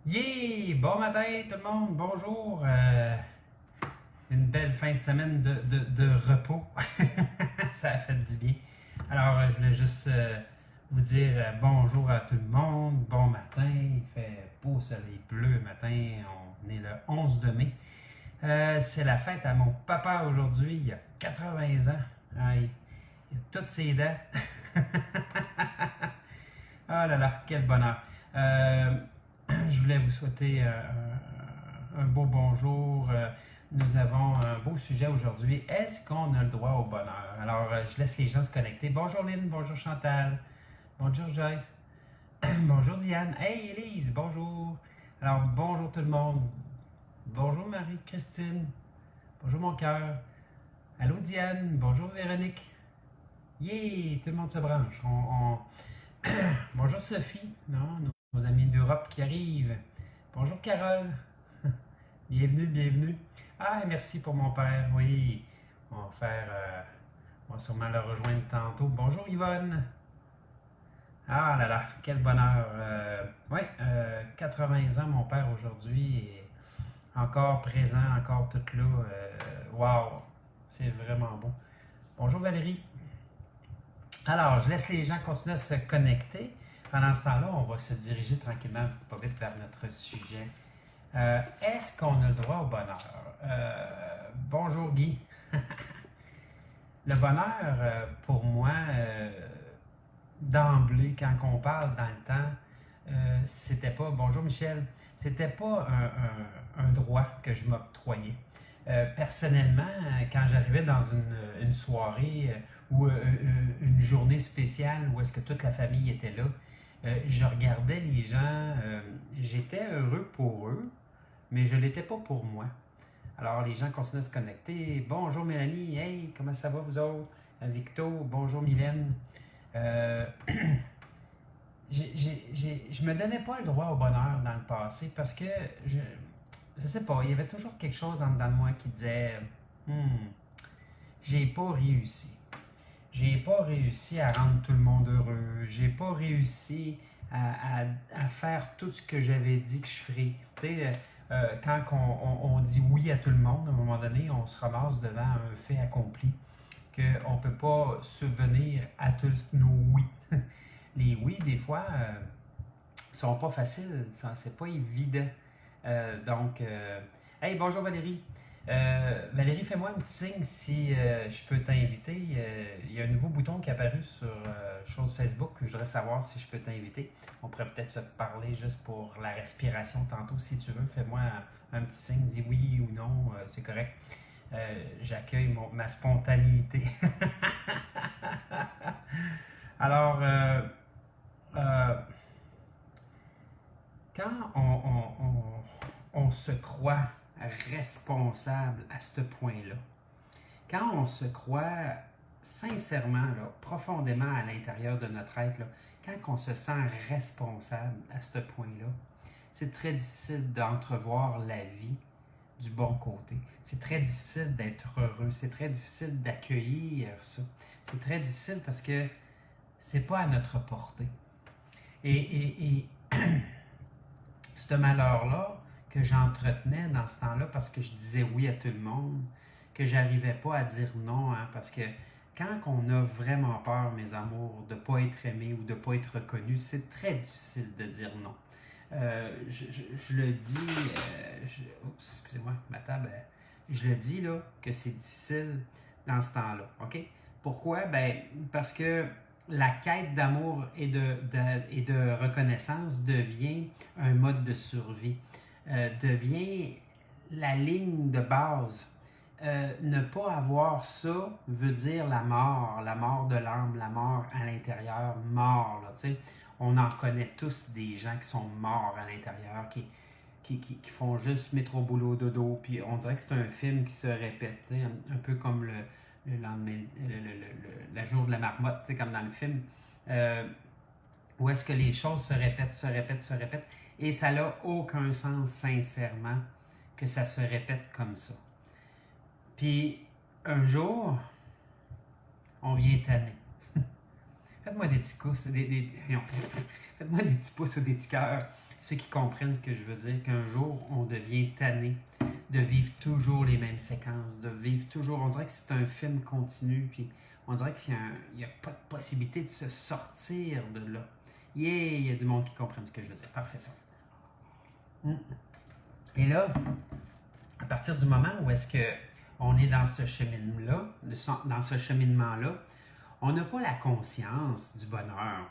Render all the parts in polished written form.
Yeah! Bon matin tout le monde, bonjour. Une belle fin de semaine de repos. Ça a fait du bien. Alors, je voulais juste vous dire bonjour à tout le monde. Bon matin, il fait beau soleil bleu matin. On est le 11 de mai. C'est la fête à mon papa aujourd'hui. Il a 80 ans. Ah, il a toutes ses dents. Ah là là, quel bonheur. Je voulais vous souhaiter un beau bonjour. Nous avons un beau sujet aujourd'hui. Est-ce qu'on a le droit au bonheur? Alors, je laisse les gens se connecter. Bonjour Lynn, bonjour Chantal, bonjour Joyce, bonjour Diane. Hey Elise, bonjour. Alors, bonjour tout le monde. Bonjour Marie-Christine. Bonjour mon cœur. Allô Diane, bonjour Véronique. Yeah, tout le monde se branche. Bonjour Sophie, non, nos amis d'Europe qui arrivent. Bonjour Carole. Bienvenue, bienvenue. Ah, merci pour mon père, oui. On va faire. On va sûrement le rejoindre tantôt. Bonjour Yvonne. Ah là là, quel bonheur. Oui, 80 ans, mon père aujourd'hui est encore présent, encore tout là. Wow, c'est vraiment beau. Bonjour Valérie. Alors, je laisse les gens continuer à se connecter. Pendant ce temps-là, on va se diriger tranquillement, pas vite, vers notre sujet. Est-ce qu'on a le droit au bonheur? Bonjour Guy. Le bonheur, pour moi, d'emblée, quand on parle dans le temps, c'était pas, bonjour Michel, c'était pas un droit que je m'octroyais. Personnellement, quand j'arrivais dans une soirée ou une journée spéciale où est-ce que toute la famille était là, je regardais les gens, j'étais heureux pour eux, mais je ne l'étais pas pour moi. Alors les gens continuent à se connecter. Bonjour Mélanie, hey, comment ça va vous autres? Victo, bonjour Mylène. Je me donnais pas le droit au bonheur dans le passé parce que je sais pas, il y avait toujours quelque chose en dedans de moi qui disait j'ai pas réussi. J'ai pas réussi à rendre tout le monde heureux. J'ai pas réussi à faire tout ce que j'avais dit que je ferais. Tu sais, quand on dit oui à tout le monde, à un moment donné, on se ramasse devant un fait accompli, qu'on ne peut pas subvenir à tous nos oui. Les oui, des fois, sont pas faciles. C'est pas évident. Hey, bonjour Valérie. Valérie, fais-moi un petit signe si je peux t'inviter. Il y a un nouveau bouton qui est apparu sur chose Facebook. Je voudrais savoir si je peux t'inviter. On pourrait peut-être se parler juste pour la respiration tantôt. Si tu veux, fais-moi un petit signe. Dis oui ou non. C'est correct. J'accueille ma spontanéité. Alors, quand on se croit responsable à ce point-là, quand on se croit sincèrement, là, profondément à l'intérieur de notre être, là, quand on se sent responsable à ce point-là, c'est très difficile d'entrevoir la vie du bon côté. C'est très difficile d'être heureux. C'est très difficile d'accueillir ça. C'est très difficile parce que c'est pas à notre portée. Et ce malheur-là que j'entretenais dans ce temps-là parce que je disais oui à tout le monde, que j'arrivais pas à dire non, hein, parce que quand on a vraiment peur, mes amours, de ne pas être aimé ou de ne pas être reconnu, c'est très difficile de dire non. Je le dis, excusez-moi, ma table, je le dis là, que c'est difficile dans ce temps-là, ok? Pourquoi? Ben, parce que la quête d'amour et de reconnaissance devient un mode de survie, devient la ligne de base. Ne pas avoir ça veut dire la mort de l'âme, la mort à l'intérieur, mort. Là, tu sais. On en connaît tous des gens qui sont morts à l'intérieur, qui font juste métro boulot dodo, puis on dirait que c'est un film qui se répète, un peu comme le lendemain, la jour de la marmotte, comme dans le film, où est-ce que les choses se répètent, et ça n'a aucun sens, sincèrement, que ça se répète comme ça. Puis, un jour, on vient tanner. Faites-moi des petits pouces, faites-moi des petits pouces ou des petits cœurs ceux qui comprennent ce que je veux dire, qu'un jour, on devient tanné de vivre toujours les mêmes séquences, de vivre toujours... On dirait que c'est un film continu, puis on dirait qu'il n'y a pas de possibilité de se sortir de là. Yeah, il y a du monde qui comprenne ce que je veux dire. Parfait, ça. Et là, à partir du moment où est-ce que on est dans ce cheminement-là, on n'a pas la conscience du bonheur.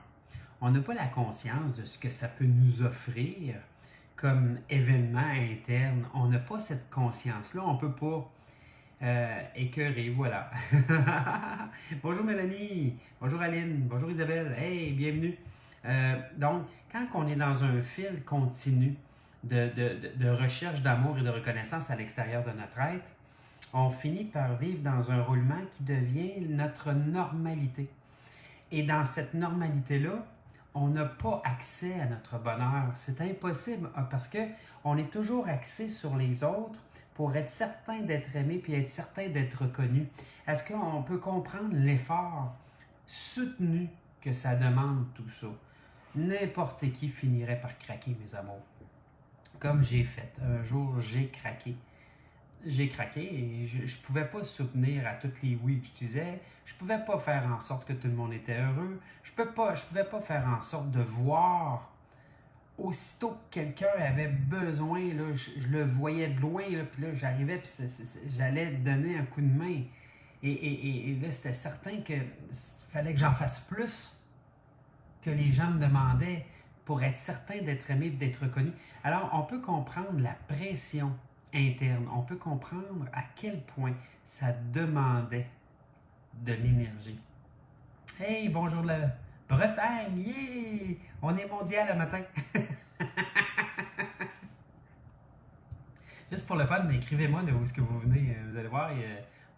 On n'a pas la conscience de ce que ça peut nous offrir comme événement interne. On n'a pas cette conscience-là. On ne peut pas écœurer, voilà. Bonjour Mélanie, bonjour Aline, bonjour Isabelle, hey, bienvenue. Donc, quand on est dans un fil continu de recherche d'amour et de reconnaissance à l'extérieur de notre être, on finit par vivre dans un roulement qui devient notre normalité. Et dans cette normalité-là, on n'a pas accès à notre bonheur. C'est impossible parce qu'on est toujours axé sur les autres pour être certain d'être aimé puis être certain d'être reconnu. Est-ce qu'on peut comprendre l'effort soutenu que ça demande, tout ça? N'importe qui finirait par craquer, mes amours. Comme j'ai fait. Un jour, j'ai craqué. J'ai craqué et je ne pouvais pas soutenir à toutes les oui que je disais. Je ne pouvais pas faire en sorte que tout le monde était heureux. Je ne pouvais pas faire en sorte de voir aussitôt que quelqu'un avait besoin, là, je le voyais de loin, là, puis là, j'arrivais, puis j'allais donner un coup de main. Et là, c'était certain qu'il fallait que j'en fasse plus que les gens me demandaient pour être certain d'être aimé et d'être reconnu. Alors, on peut comprendre la pression interne. On peut comprendre à quel point ça demandait de l'énergie. Hey, bonjour la Bretagne! Yeah! On est mondial le matin! Juste pour le fun, écrivez-moi de où est-ce que vous venez. Vous allez voir,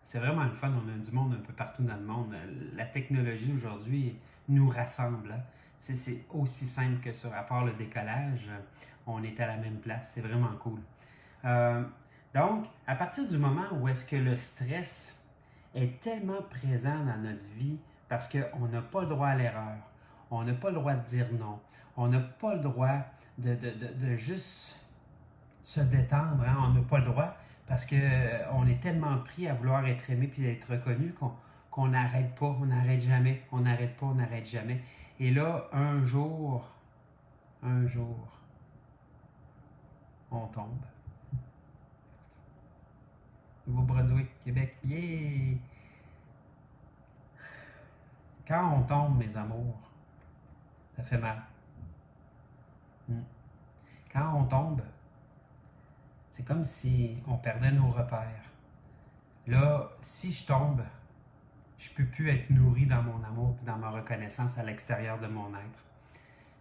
c'est vraiment le fun. On a du monde un peu partout dans le monde. La technologie aujourd'hui nous rassemble. Hein? C'est aussi simple que ça. À part le décollage, on est à la même place. C'est vraiment cool. Donc, à partir du moment où est-ce que le stress est tellement présent dans notre vie parce qu'on n'a pas le droit à l'erreur, on n'a pas le droit de dire non, on n'a pas le droit de juste se détendre, hein? On n'a pas le droit parce qu'on est tellement pris à vouloir être aimé puis être reconnu qu'on n'arrête pas, on n'arrête jamais, on n'arrête pas, on n'arrête jamais. Et là, un jour, on tombe. Nouveau-Brunswick, Québec, yeah! Quand on tombe, mes amours, ça fait mal. Quand on tombe, c'est comme si on perdait nos repères. Là, si je tombe, je ne peux plus être nourri dans mon amour et dans ma reconnaissance à l'extérieur de mon être.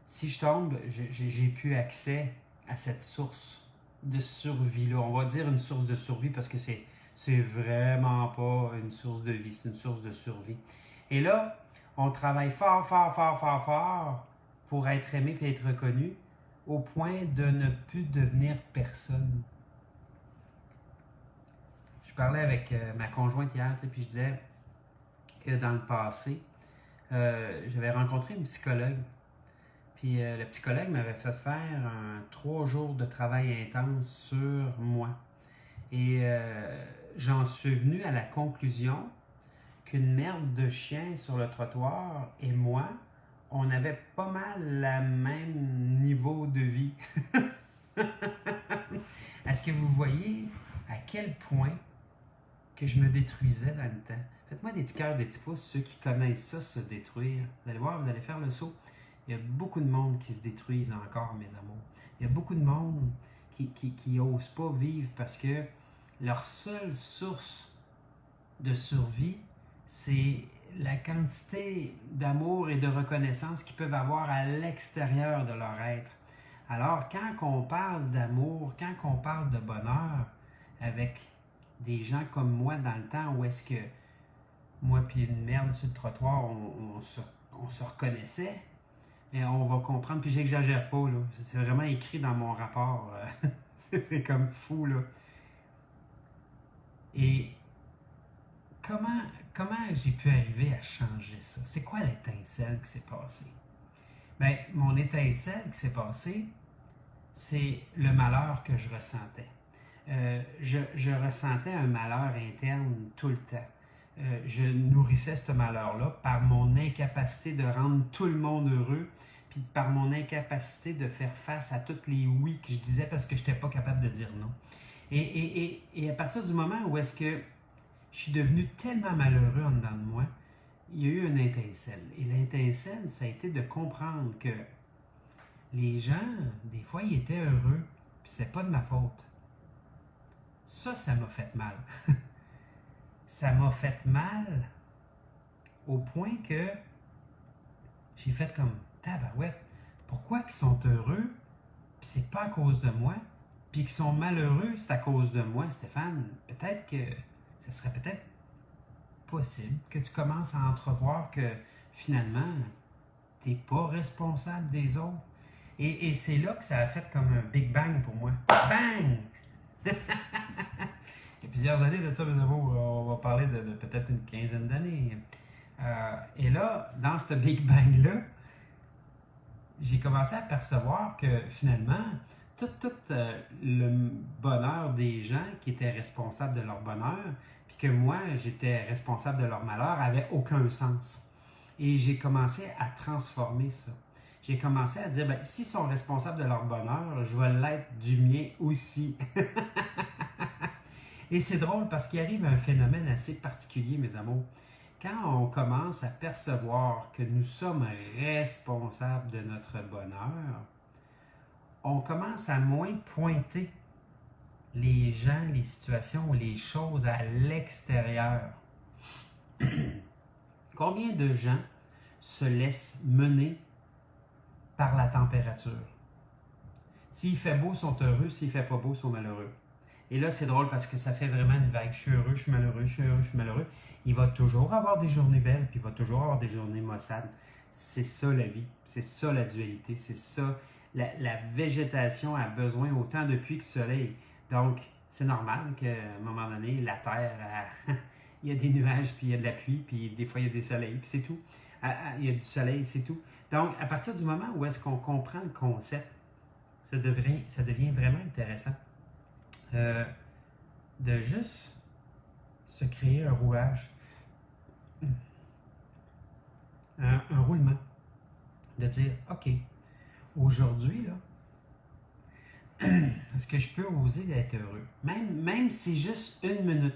Si je tombe, j'ai plus accès à cette source de survie-là. On va dire une source de survie parce que c'est vraiment pas une source de vie, c'est une source de survie. Et là, on travaille fort pour être aimé et être reconnu au point de ne plus devenir personne. Je parlais avec ma conjointe hier, puis je disais que dans le passé, j'avais rencontré une psychologue. Puis le psychologue m'avait fait faire 3 jours de travail intense sur moi. Et j'en suis venu à la conclusion qu'une merde de chien sur le trottoir et moi, on avait pas mal le même niveau de vie. Est-ce que vous voyez à quel point que je me détruisais dans le temps? Faites-moi des petits cœurs, des petits pouces, ceux qui connaissent ça, se détruire. Vous allez voir, vous allez faire le saut. Il y a beaucoup de monde qui se détruisent encore, mes amours. Il y a beaucoup de monde qui n'osent pas vivre parce que leur seule source de survie, c'est la quantité d'amour et de reconnaissance qu'ils peuvent avoir à l'extérieur de leur être. Alors, quand on parle d'amour, quand on parle de bonheur avec des gens comme moi dans le temps où est-ce que moi puis une merde sur le trottoir, on se reconnaissait, mais on va comprendre, puis j'exagère pas, là. C'est vraiment écrit dans mon rapport. C'est comme fou, là. Et comment j'ai pu arriver à changer ça? C'est quoi l'étincelle qui s'est passée? Bien, mon étincelle qui s'est passée, c'est le malheur que je ressentais. Je ressentais un malheur interne tout le temps. Je nourrissais ce malheur-là par mon incapacité de rendre tout le monde heureux, puis par mon incapacité de faire face à toutes les oui que je disais parce que je n'étais pas capable de dire non. Et à partir du moment où est-ce que je suis devenu tellement malheureux en dedans de moi, il y a eu une étincelle. Et l'étincelle, ça a été de comprendre que les gens, des fois, ils étaient heureux, puis c'était pas de ma faute. Ça m'a fait mal. Ça m'a fait mal au point que j'ai fait comme tabarouette. Pourquoi qu'ils sont heureux, puis c'est pas à cause de moi, puis qu'ils sont malheureux, c'est à cause de moi, Stéphane. Peut-être que ça serait peut-être possible que tu commences à entrevoir que finalement, tu n'es pas responsable des autres. Et c'est là que ça a fait comme un Big Bang pour moi. Bang! Il y a plusieurs années de ça, mes amours, on va parler de peut-être une quinzaine d'années. Et là, dans ce Big Bang-là, j'ai commencé à percevoir que finalement, tout le bonheur des gens qui étaient responsables de leur bonheur, puis que moi, j'étais responsable de leur malheur, avait aucun sens. Et j'ai commencé à transformer ça. J'ai commencé à dire, ben, s'ils sont responsables de leur bonheur, je vais l'être du mien aussi. Et c'est drôle parce qu'il arrive un phénomène assez particulier, mes amours. Quand on commence à percevoir que nous sommes responsables de notre bonheur, on commence à moins pointer les gens, les situations ou les choses à l'extérieur. Combien de gens se laissent mener par la température? S'il fait beau, ils sont heureux. S'il fait pas beau, ils sont malheureux. Et là, c'est drôle parce que ça fait vraiment une vague. Je suis heureux, je suis malheureux, je suis heureux, je suis malheureux. Il va toujours avoir des journées belles, puis il va toujours avoir des journées maussades. C'est ça la vie, c'est ça la dualité, c'est ça. La végétation a besoin autant de pluie que de soleil. Donc, c'est normal qu'à un moment donné, la Terre, il y a des nuages, puis il y a de la pluie, puis des fois il y a des soleils, puis c'est tout. Il y a du soleil, c'est tout. Donc, à partir du moment où est-ce qu'on comprend le concept, ça devient vraiment intéressant. De juste se créer un roulage, un roulement, de dire, OK, aujourd'hui, là, est-ce que je peux oser d'être heureux? Même si c'est juste une minute,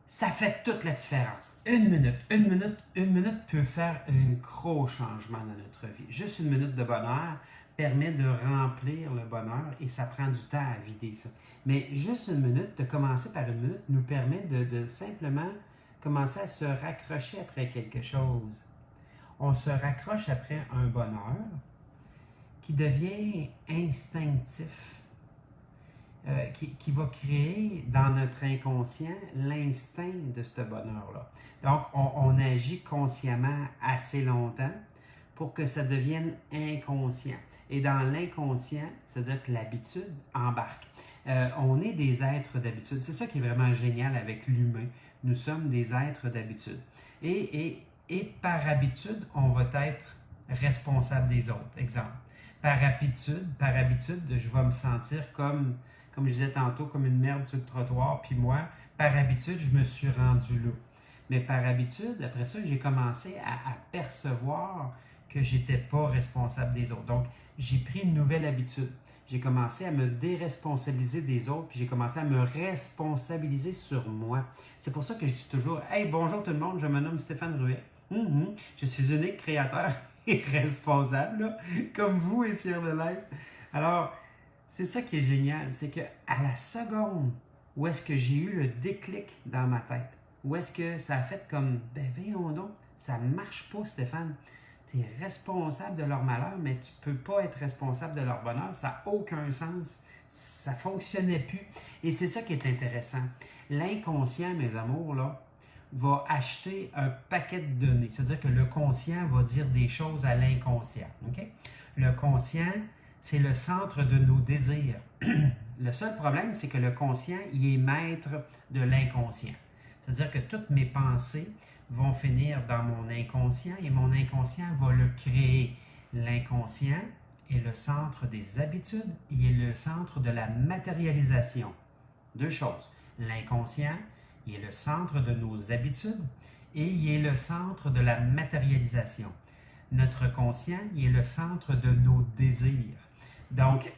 ça fait toute la différence. Une minute peut faire un gros changement dans notre vie. Juste une minute de bonheur permet de remplir le bonheur et ça prend du temps à vider ça. Mais juste une minute, de commencer par une minute, nous permet de simplement commencer à se raccrocher après quelque chose. On se raccroche après un bonheur qui devient instinctif, qui va créer dans notre inconscient l'instinct de ce bonheur-là. Donc, on agit consciemment assez longtemps pour que ça devienne inconscient. Et dans l'inconscient, c'est-à-dire que l'habitude embarque. On est des êtres d'habitude. C'est ça qui est vraiment génial avec l'humain. Nous sommes des êtres d'habitude. Et par habitude, on va être responsable des autres. Exemple. Par habitude, je vais me sentir comme je disais tantôt, comme une merde sur le trottoir. Puis moi, par habitude, je me suis rendu là. Mais par habitude, après ça, j'ai commencé à percevoir que j'étais pas responsable des autres. Donc, j'ai pris une nouvelle habitude. J'ai commencé à me déresponsabiliser des autres, puis j'ai commencé à me responsabiliser sur moi. C'est pour ça que je dis toujours « Hey, bonjour tout le monde, je me nomme Stéphane Ruet. Je suis unique, créateur et responsable, là, comme vous et fier de l'être. » Alors, c'est ça qui est génial, c'est qu'à la seconde où est-ce que j'ai eu le déclic dans ma tête, où est-ce que ça a fait comme « Ben, voyons donc, ça ne marche pas, Stéphane. » Tu es responsable de leur malheur, mais tu ne peux pas être responsable de leur bonheur. Ça n'a aucun sens. Ça ne fonctionnait plus. Et c'est ça qui est intéressant. L'inconscient, mes amours, là, va acheter un paquet de données. C'est-à-dire que le conscient va dire des choses à l'inconscient. Okay? Le conscient, c'est le centre de nos désirs. Le seul problème, c'est que le conscient, il est maître de l'inconscient. C'est-à-dire que toutes mes pensées vont finir dans mon inconscient et mon inconscient va le créer. L'inconscient est le centre des habitudes, il est le centre de la matérialisation. Deux choses. L'inconscient, il est le centre de nos habitudes et il est le centre de la matérialisation. Notre conscient, il est le centre de nos désirs. Donc,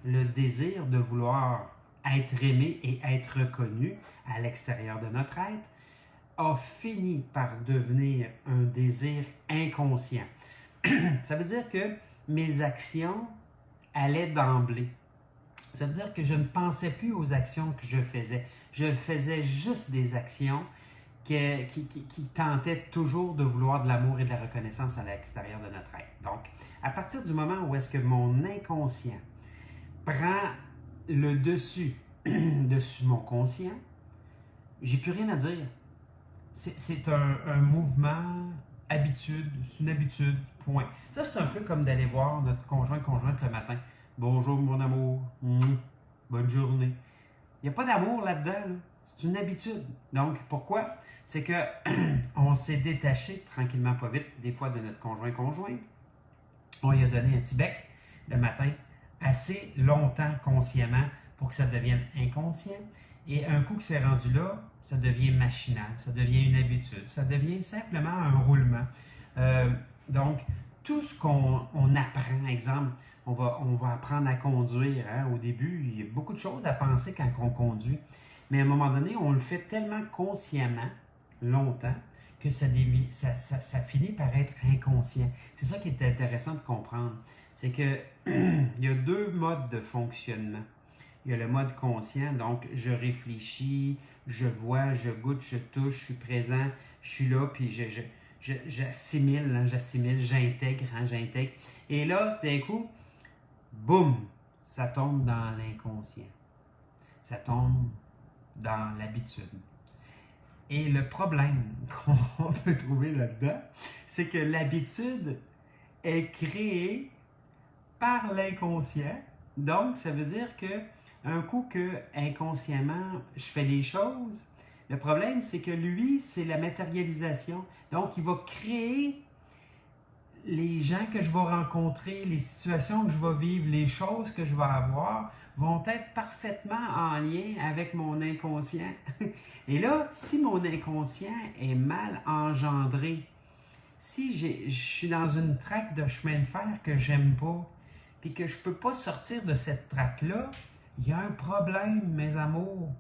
le désir de vouloir être aimé et être reconnu à l'extérieur de notre être a fini par devenir un désir inconscient. Ça veut dire que mes actions allaient d'emblée. Ça veut dire que je ne pensais plus aux actions que je faisais. Je faisais juste des actions qui tentaient toujours de vouloir de l'amour et de la reconnaissance à l'extérieur de notre être. Donc, à partir du moment où est-ce que mon inconscient prend le dessus dessus mon conscient, j'ai plus rien à dire. C'est un mouvement, habitude, c'est une habitude, point. Ça, c'est un peu comme d'aller voir notre conjointe le matin. Bonjour, mon amour. Bonne journée. Il n'y a pas d'amour là-dedans. Là. C'est une habitude. Donc, pourquoi? C'est que on s'est détaché tranquillement, pas vite, des fois de notre conjointe. On lui a donné un petit bec le matin, assez longtemps consciemment pour que ça devienne inconscient. Et un coup que c'est rendu là, ça devient machinal, ça devient une habitude, ça devient simplement un roulement. Donc, tout ce qu'on apprend, exemple, on va apprendre à conduire. Hein? Au début, il y a beaucoup de choses à penser quand on conduit. Mais à un moment donné, on le fait tellement consciemment, longtemps, que ça finit par être inconscient. C'est ça qui est intéressant de comprendre. C'est que il y a deux modes de fonctionnement. Il y a le mode conscient, donc je réfléchis, je vois, je goûte, je touche, je suis présent, je suis là, puis j'assimile, hein, j'intègre. Et là, d'un coup, boum, ça tombe dans l'inconscient. Ça tombe dans l'habitude. Et le problème qu'on peut trouver là-dedans, c'est que l'habitude est créée par l'inconscient. Donc, ça veut dire que un coup que inconsciemment je fais les choses, le problème c'est que lui, c'est la matérialisation. Donc, il va créer les gens que je vais rencontrer, les situations que je vais vivre, les choses que je vais avoir vont être parfaitement en lien avec mon inconscient. Et là, si mon inconscient est mal engendré, si je suis dans une traque de chemin de fer que j'aime pas, puis que je peux pas sortir de cette traque-là, il y a un problème, mes amours.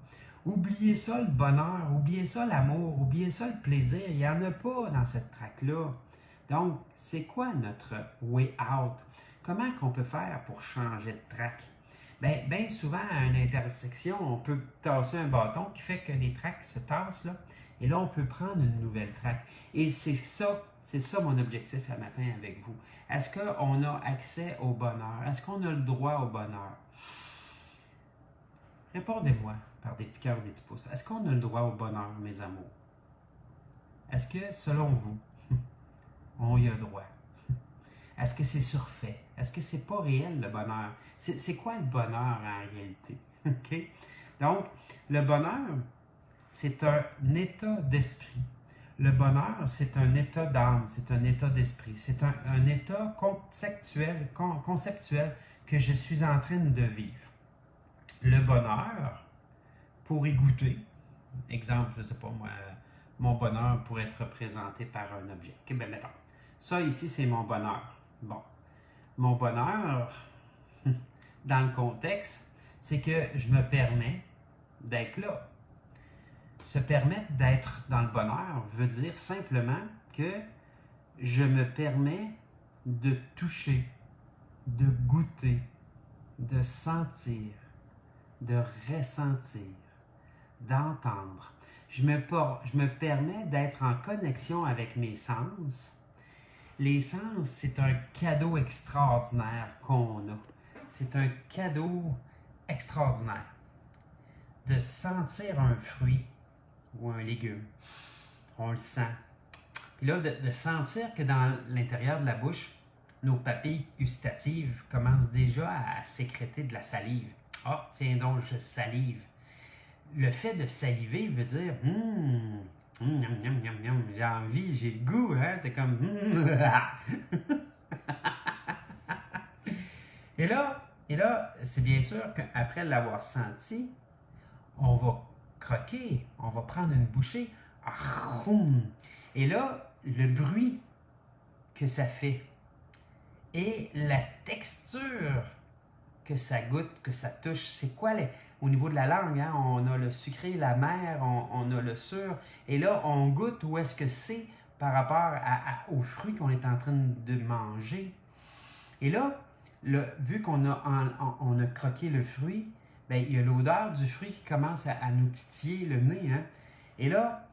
Oubliez ça le bonheur, oubliez ça l'amour, oubliez ça le plaisir. Il n'y en a pas dans cette traque-là. Donc, c'est quoi notre way out? Comment qu'on peut faire pour changer de traque? Bien souvent, à une intersection, on peut tasser un bâton qui fait que les traques se tassent, là, et là, on peut prendre une nouvelle traque. Et c'est ça mon objectif à matin avec vous. Est-ce qu'on a accès au bonheur? Est-ce qu'on a le droit au bonheur? Répondez-moi par des petits cœurs ou des petits pouces. Est-ce qu'on a le droit au bonheur, mes amours? Est-ce que, selon vous, on y a droit? Est-ce que c'est surfait? Est-ce que c'est pas réel, le bonheur? C'est quoi le bonheur en réalité? Okay? Donc, le bonheur, c'est un état d'esprit. Le bonheur, c'est un état d'âme, c'est un état d'esprit. C'est un état conceptuel que je suis en train de vivre. Le bonheur, pour y goûter, exemple, je ne sais pas moi, mon bonheur pourrait être représenté par un objet. Okay, ben mettons, ça ici, c'est mon bonheur. Bon, mon bonheur, dans le contexte, c'est que je me permets d'être là. Se permettre d'être dans le bonheur veut dire simplement que je me permets de toucher, de goûter, de sentir, de ressentir, d'entendre. Je me permets d'être en connexion avec mes sens. Les sens, c'est un cadeau extraordinaire qu'on a. C'est un cadeau extraordinaire de sentir un fruit ou un légume. On le sent. Puis là, de sentir que dans l'intérieur de la bouche, nos papilles gustatives commencent déjà à sécréter de la salive. Ah, tiens donc, je salive. Le fait de saliver veut dire j'ai envie, j'ai le goût, hein? C'est comme Et là, c'est bien sûr qu'après l'avoir senti, on va croquer, on va prendre une bouchée. Achoum! Et là, le bruit que ça fait et la texture que ça goûte, que ça touche, c'est quoi au niveau de la langue, hein? On a le sucré, l'amer, on a le sûr, et là, on goûte où est-ce que c'est par rapport aux fruits qu'on est en train de manger. Et là, vu qu'on a, on a croqué le fruit, bien, il y a l'odeur du fruit qui commence à nous titiller le nez. Hein? Et là,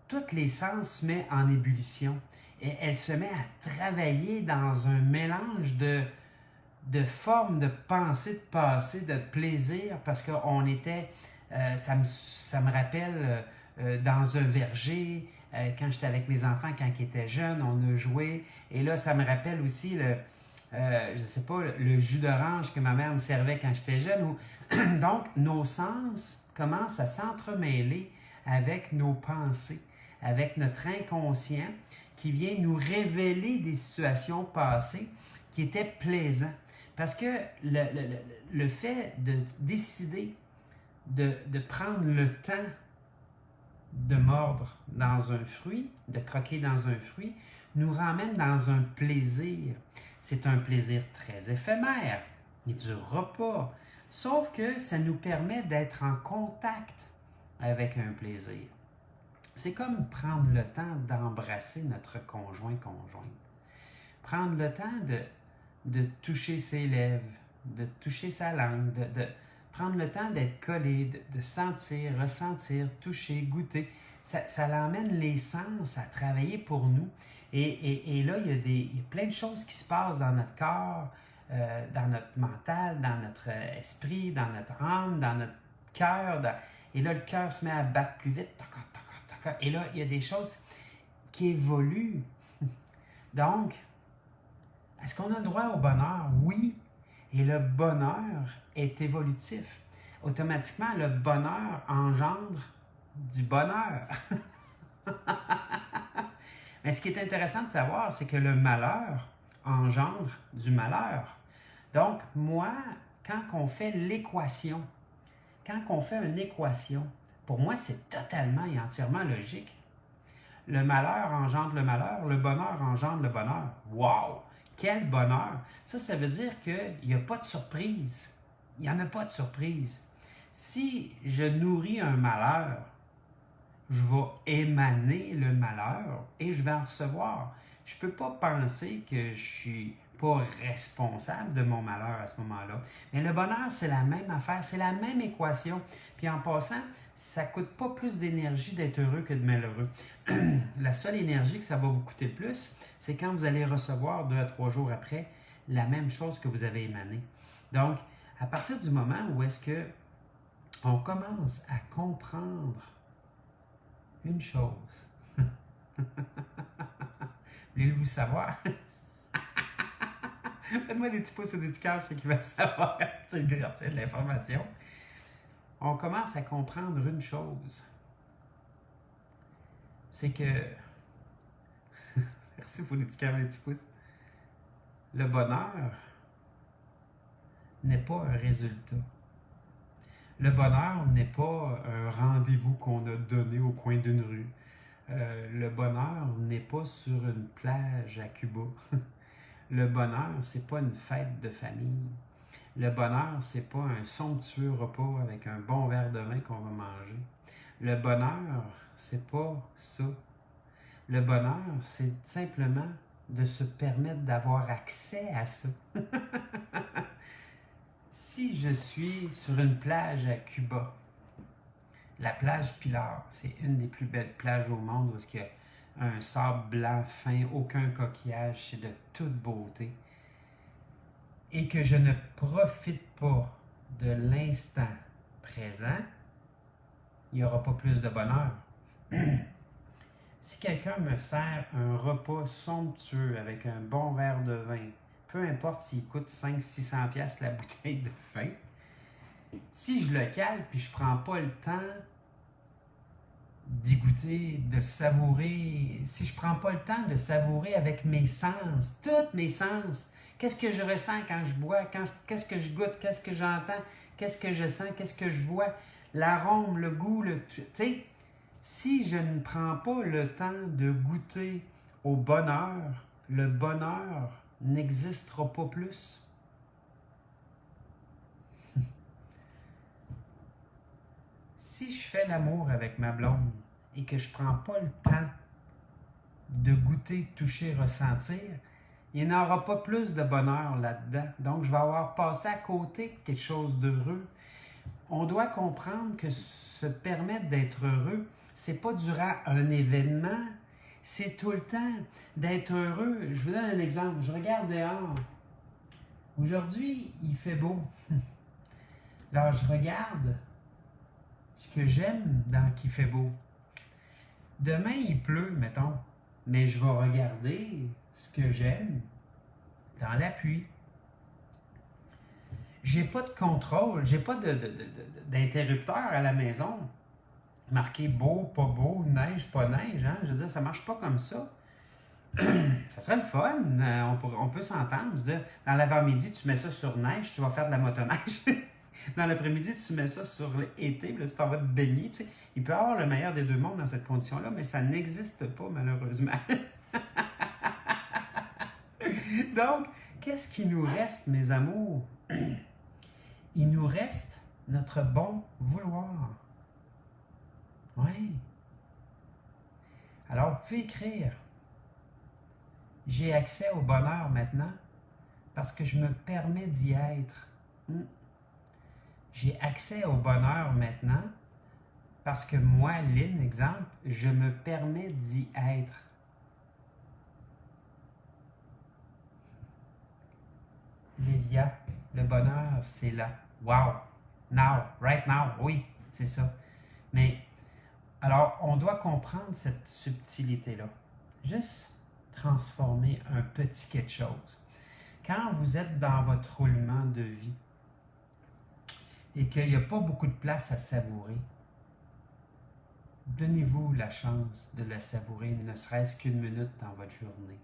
tous les sens se mettent en ébullition. Et elle se met à travailler dans un mélange de formes, de pensée, de passé, de plaisir, parce qu'on était, ça me rappelle, dans un verger, quand j'étais avec mes enfants, quand ils étaient jeunes, on a joué. Et là, ça me rappelle aussi je ne sais pas, le jus d'orange que ma mère me servait quand j'étais jeune. Donc, nos sens commencent à s'entremêler avec nos pensées, avec notre inconscient qui vient nous révéler des situations passées qui étaient plaisantes. Parce que le fait de décider de prendre le temps de mordre dans un fruit, de croquer dans un fruit, nous ramène dans un plaisir. C'est un plaisir très éphémère, il ne durera pas. Sauf que ça nous permet d'être en contact avec un plaisir. C'est comme prendre le temps d'embrasser notre conjointe. Prendre le temps de toucher ses lèvres, de toucher sa langue, de prendre le temps d'être collé, de sentir, ressentir, toucher, goûter. Ça l'emmène les sens à travailler pour nous. Et là, il y a plein de choses qui se passent dans notre corps, dans notre mental, dans notre esprit, dans notre âme, dans notre cœur. Et là, le cœur se met à battre plus vite. Et là, il y a des choses qui évoluent. Donc, est-ce qu'on a le droit au bonheur? Oui. Et le bonheur est évolutif. Automatiquement, le bonheur engendre du bonheur. Mais ce qui est intéressant de savoir, c'est que le malheur engendre du malheur. Donc, moi, quand on fait l'équation, quand on fait une équation, pour moi, c'est totalement et entièrement logique. Le malheur engendre le malheur, le bonheur engendre le bonheur. Wow! Quel bonheur! Ça veut dire qu'il n'y a pas de surprise. Il n'y en a pas de surprise. Si je nourris un malheur, je vais émaner le malheur et je vais en recevoir. Je ne peux pas penser que je ne suis pas responsable de mon malheur à ce moment-là. Mais le bonheur, c'est la même affaire, c'est la même équation. Puis en passant, ça ne coûte pas plus d'énergie d'être heureux que de malheureux. La seule énergie que ça va vous coûter le plus, c'est quand vous allez recevoir 2 à 3 jours après la même chose que vous avez émanée. Donc, à partir du moment où est-ce que on commence à comprendre une chose, voulez-vous savoir? Faites-moi des petits pouces ou des petits cœurs, ceux qui veulent savoir, tu sais, de l'information. On commence à comprendre une chose. C'est que, merci pour les petits cœurs et les petits pouces, le bonheur n'est pas un résultat. Le bonheur n'est pas un rendez-vous qu'on a donné au coin d'une rue. Le bonheur n'est pas sur une plage à Cuba. Le bonheur, c'est pas une fête de famille. Le bonheur, c'est pas un somptueux repas avec un bon verre de vin qu'on va manger. Le bonheur, c'est pas ça. Le bonheur, c'est simplement de se permettre d'avoir accès à ça. Si je suis sur une plage à Cuba, la plage Pilar, c'est une des plus belles plages au monde où il y a un sable blanc fin, aucun coquillage, c'est de toute beauté. Et que je ne profite pas de l'instant présent, il n'y aura pas plus de bonheur. Si quelqu'un me sert un repas somptueux avec un bon verre de vin, peu importe s'il coûte 500-600$ la bouteille de vin, si je le cale puis je ne prends pas le temps d'y goûter, de savourer, si je ne prends pas le temps de savourer avec mes sens, tous mes sens Qu'est-ce que je ressens quand je bois? Qu'est-ce que je goûte? Qu'est-ce que j'entends? Qu'est-ce que je sens? Qu'est-ce que je vois? L'arôme, le goût, tu sais, si je ne prends pas le temps de goûter au bonheur, le bonheur n'existera pas plus. Si je fais l'amour avec ma blonde et que je ne prends pas le temps de goûter, toucher, ressentir, il n'y aura pas plus de bonheur là-dedans. Donc, je vais avoir passé à côté de quelque chose d'heureux. On doit comprendre que se permettre d'être heureux, c'est pas durant un événement, c'est tout le temps d'être heureux. Je vous donne un exemple. Je regarde dehors. Aujourd'hui, il fait beau. Alors, je regarde ce que j'aime dans qu'il fait beau. Demain, il pleut, mettons, mais je vais regarder ce que j'aime dans la pluie. J'ai pas de contrôle, j'ai pas d'interrupteur à la maison. Marqué beau, pas beau, neige, pas neige. Hein? Je veux dire, ça marche pas comme ça. Ça serait le fun. On peut s'entendre. Je veux dire, dans l'avant-midi, tu mets ça sur neige, tu vas faire de la motoneige. Dans l'après-midi, tu mets ça sur l'été, puis là, tu t'en vas te baigner. Tu sais. Il peut y avoir le meilleur des deux mondes dans cette condition-là, mais ça n'existe pas, malheureusement. Donc, qu'est-ce qui nous reste, mes amours? Il nous reste notre bon vouloir. Oui. Alors, vous pouvez écrire. J'ai accès au bonheur maintenant parce que je me permets d'y être. J'ai accès au bonheur maintenant parce que moi, Lynn, exemple, je me permets d'y être. Lilia, le bonheur, c'est là. Wow! Now, right now, oui, c'est ça. Mais, alors, on doit comprendre cette subtilité-là. Juste transformer un petit quelque chose. Quand vous êtes dans votre roulement de vie et qu'il n'y a pas beaucoup de place à savourer, donnez-vous la chance de la savourer, ne serait-ce qu'une minute dans votre journée.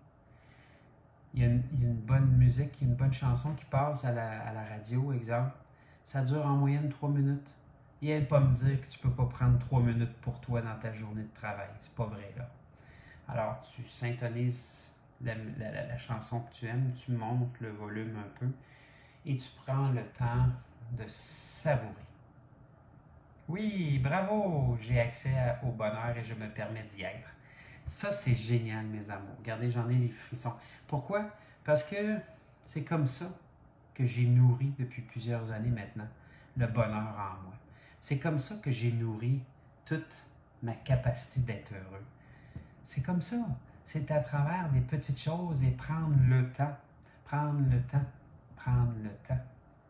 Il y a une bonne musique, une bonne chanson qui passe à la radio, exemple. Ça dure en moyenne 3 minutes. Viens pas me dire que tu peux pas prendre 3 minutes pour toi dans ta journée de travail. C'est pas vrai, là. Alors, tu syntonises la chanson que tu aimes, tu montes le volume un peu et tu prends le temps de savourer. Oui, bravo! J'ai accès au bonheur et je me permets d'y être. Ça, c'est génial, mes amours. Regardez, j'en ai les frissons. Pourquoi? Parce que c'est comme ça que j'ai nourri depuis plusieurs années maintenant le bonheur en moi. C'est comme ça que j'ai nourri toute ma capacité d'être heureux. C'est comme ça. C'est à travers des petites choses et prendre le temps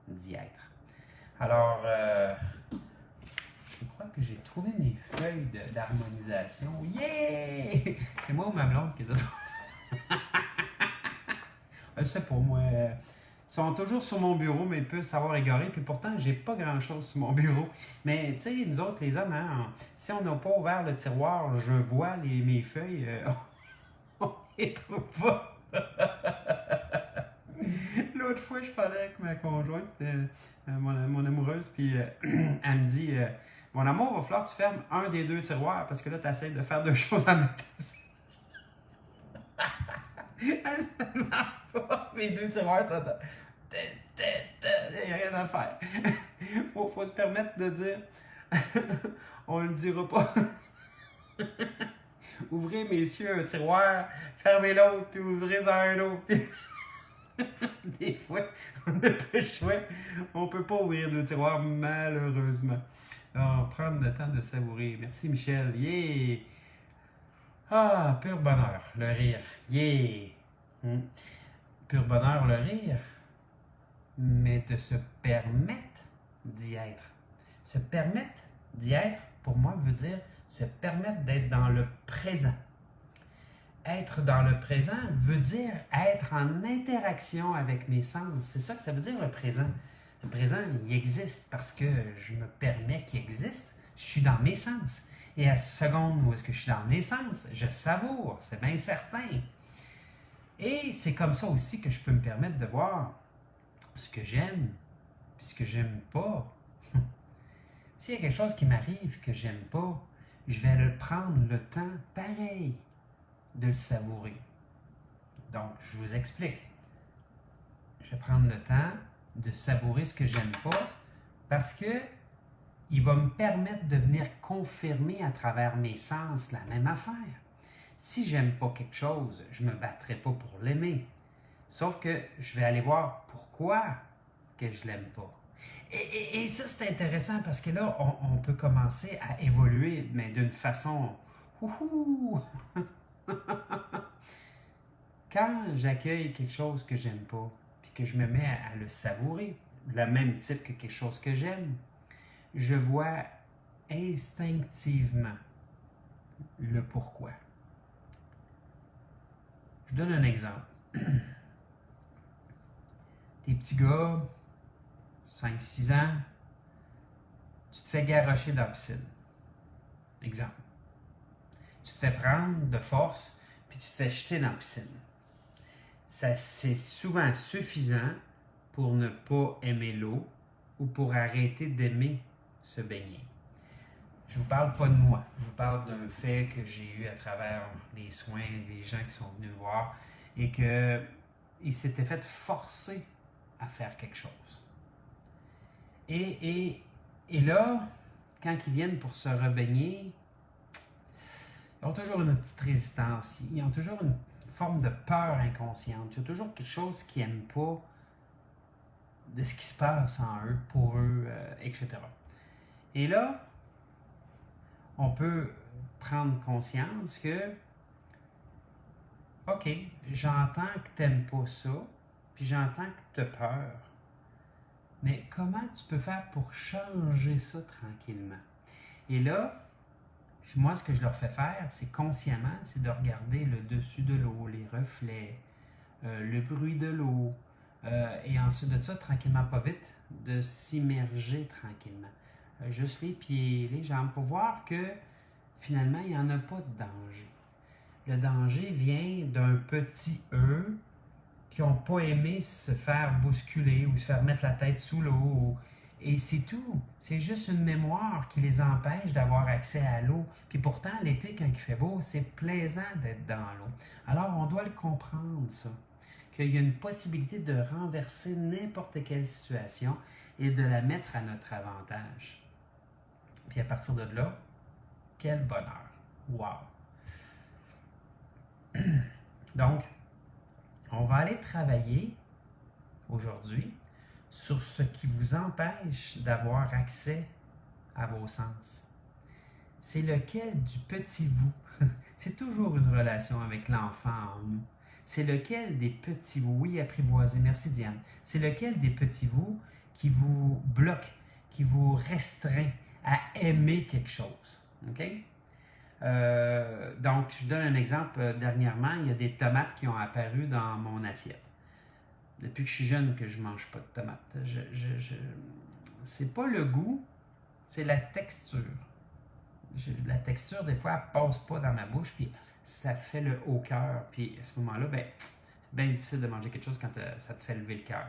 d'y être. Alors, je crois que j'ai trouvé mes feuilles d'harmonisation. Yeah! C'est moi ou ma blonde qui les a trouvées? C'est pour moi. Ils sont toujours sur mon bureau, mais ils peuvent savoir égarer. Puis pourtant, j'ai pas grand-chose sur mon bureau. Mais tu sais, nous autres, les hommes, hein, si on n'a pas ouvert le tiroir, je vois mes feuilles, on les trouve pas. L'autre fois, je parlais avec ma conjointe, mon amoureuse, puis elle me dit mon amour, il va falloir que tu fermes un des deux tiroirs parce que là, tu essaies de faire deux choses en même temps. Ça ne marche pas. Mes deux tiroirs, ça. Il n'y a rien à faire. Faut se permettre de dire on le dira pas. Ouvrez, messieurs, un tiroir, fermez l'autre, puis ouvrez un autre. Des fois, on n'a pas le choix. On ne peut pas ouvrir deux tiroirs, malheureusement. Alors, prendre le temps de savourer. Merci, Michel. Yeah! Ah, pur bonheur, le rire. Yeah! Pur bonheur, le rire. Mais de se permettre d'y être. Se permettre d'y être, pour moi, veut dire se permettre d'être dans le présent. Être dans le présent veut dire être en interaction avec mes sens. C'est ça que ça veut dire, le présent. Le présent, il existe parce que je me permets qu'il existe. Je suis dans mes sens. Et à la seconde où est-ce que je suis dans mes sens, je savoure, c'est bien certain. Et c'est comme ça aussi que je peux me permettre de voir ce que j'aime et ce que j'aime pas. S'il y a quelque chose qui m'arrive que j'aime pas, je vais le prendre le temps, pareil, de le savourer. Donc, je vous explique. Je vais prendre le temps de savourer ce que j'aime pas parce que il va me permettre de venir confirmer à travers mes sens la même affaire. Si j'aime pas quelque chose, je me battrai pas pour l'aimer. Sauf que je vais aller voir pourquoi que je l'aime pas. Et ça, c'est intéressant parce que là, on peut commencer à évoluer, mais d'une façon... Ouhou! Quand j'accueille quelque chose que j'aime pas, puis que je me mets à le savourer, le même type que quelque chose que j'aime, je vois instinctivement le pourquoi. Je donne un exemple. Tes petits gars, 5-6 ans, tu te fais garrocher dans la piscine. Exemple. Tu te fais prendre de force, puis tu te fais jeter dans la piscine. Ça, c'est souvent suffisant pour ne pas aimer l'eau ou pour arrêter d'aimer se baigner. Je ne vous parle pas de moi. Je vous parle d'un fait que j'ai eu à travers les soins, les gens qui sont venus me voir, et qu'ils s'étaient fait forcer à faire quelque chose. Et là, quand ils viennent pour se rebaigner, ils ont toujours une petite résistance. Ils ont toujours une forme de peur inconsciente. Il y a toujours quelque chose qu'ils n'aiment pas de ce qui se passe en eux, pour eux, etc. Et là, on peut prendre conscience que, OK, j'entends que tu n'aimes pas ça, puis j'entends que tu as peur. Mais comment tu peux faire pour changer ça tranquillement? Et là, moi, ce que je leur fais faire, c'est consciemment, c'est de regarder le dessus de l'eau, les reflets, le bruit de l'eau, et ensuite de ça, tranquillement, pas vite, de s'immerger tranquillement. Juste les pieds, les jambes, pour voir que finalement, il n'y en a pas de danger. Le danger vient d'un petit eux qui n'ont pas aimé se faire bousculer ou se faire mettre la tête sous l'eau. Et c'est tout. C'est juste une mémoire qui les empêche d'avoir accès à l'eau. Puis pourtant, l'été, quand il fait beau, c'est plaisant d'être dans l'eau. Alors, on doit le comprendre, ça. Qu'il y a une possibilité de renverser n'importe quelle situation et de la mettre à notre avantage. Puis à partir de là, quel bonheur. Wow! Donc, on va aller travailler aujourd'hui sur ce qui vous empêche d'avoir accès à vos sens. C'est lequel du petit vous? C'est toujours une relation avec l'enfant en nous. C'est lequel des petits vous? Oui, apprivoisé. Merci Diane. C'est lequel des petits vous qui vous bloque, qui vous restreint à aimer quelque chose? OK? Donc, je donne un exemple. Dernièrement, il y a des tomates qui ont apparu dans mon assiette. Depuis que je suis jeune que je ne mange pas de tomates. C'est pas le goût, c'est la texture. La texture, des fois, elle passe pas dans ma bouche, puis ça fait le haut cœur. Puis à ce moment-là, ben, c'est bien difficile de manger quelque chose quand ça te fait lever le cœur.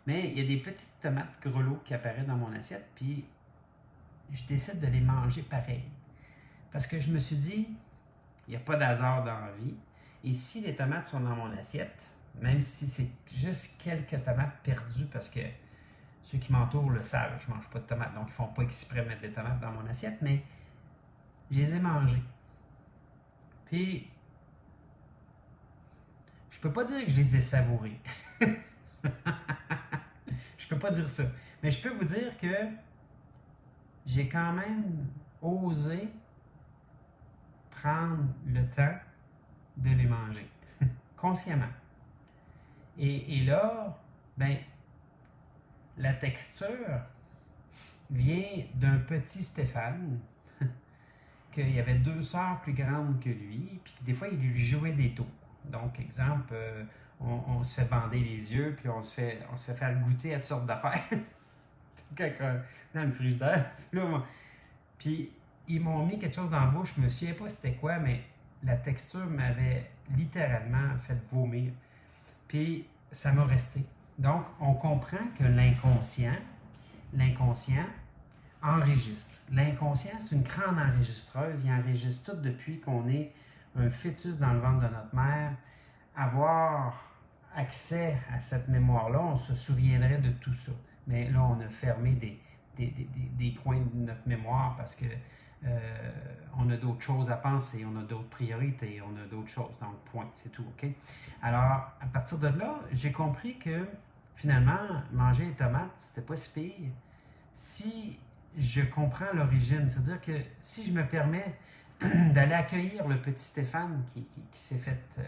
Mais il y a des petites tomates grelots qui apparaissent dans mon assiette, puis je décide de les manger pareil. Parce que je me suis dit, il n'y a pas d'hasard dans la vie. Et si les tomates sont dans mon assiette, même si c'est juste quelques tomates perdues, parce que ceux qui m'entourent le savent, je ne mange pas de tomates, donc ils ne font pas exprès de mettre des tomates dans mon assiette, mais je les ai mangées. Puis, je peux pas dire que je les ai savourées. Je peux pas dire ça. Mais je peux vous dire que j'ai quand même osé prendre le temps de les manger, consciemment. Et là, ben, la texture vient d'un petit Stéphane, qu'il y avait 2 sœurs plus grandes que lui, puis des fois, il lui jouait des tours. Donc, exemple, on se fait bander les yeux, puis on se fait faire goûter à toutes sortes d'affaires. Dans le frigidaire. Puis, ils m'ont mis quelque chose dans la bouche, je ne me souviens pas c'était quoi, mais la texture m'avait littéralement fait vomir. Puis ça m'a resté. Donc, on comprend que l'inconscient enregistre. L'inconscient, c'est une grande enregistreuse. Il enregistre tout depuis qu'on est un fœtus dans le ventre de notre mère. Avoir accès à cette mémoire-là, on se souviendrait de tout ça. Mais là, on a fermé des coins de notre mémoire parce que on a d'autres choses à penser, on a d'autres priorités, on a d'autres choses. Donc, point, c'est tout, OK? Alors, à partir de là, j'ai compris que finalement, manger les tomates, c'était pas si pire. Si je comprends l'origine, c'est-à-dire que si je me permets d'aller accueillir le petit Stéphane qui s'est fait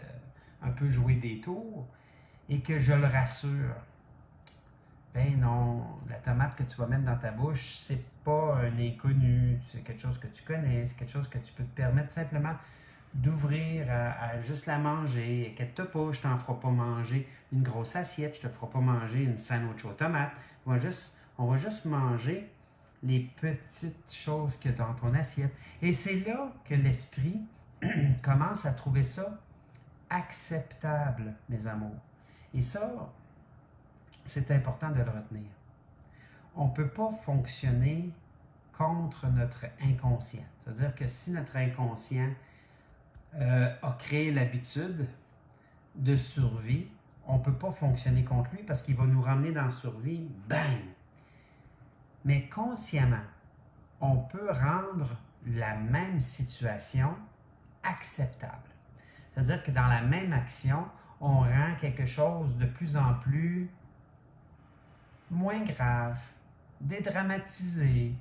un peu jouer des tours et que je le rassure, ben non, la tomate que tu vas mettre dans ta bouche, c'est pas un inconnu, c'est quelque chose que tu connais, c'est quelque chose que tu peux te permettre simplement d'ouvrir à juste la manger. Inquiète-toi pas, je t'en ferai pas manger une grosse assiette, je te ferai pas manger une sandwich aux tomates. On va juste manger les petites choses qu'il y a dans ton assiette. Et c'est là que l'esprit commence à trouver ça acceptable, mes amours. Et ça, c'est important de le retenir. On ne peut pas fonctionner contre notre inconscient. C'est-à-dire que si notre inconscient a créé l'habitude de survie, on ne peut pas fonctionner contre lui parce qu'il va nous ramener dans la survie, bang! Mais consciemment, on peut rendre la même situation acceptable. C'est-à-dire que dans la même action, on rend quelque chose de plus en plus moins grave, dédramatisé.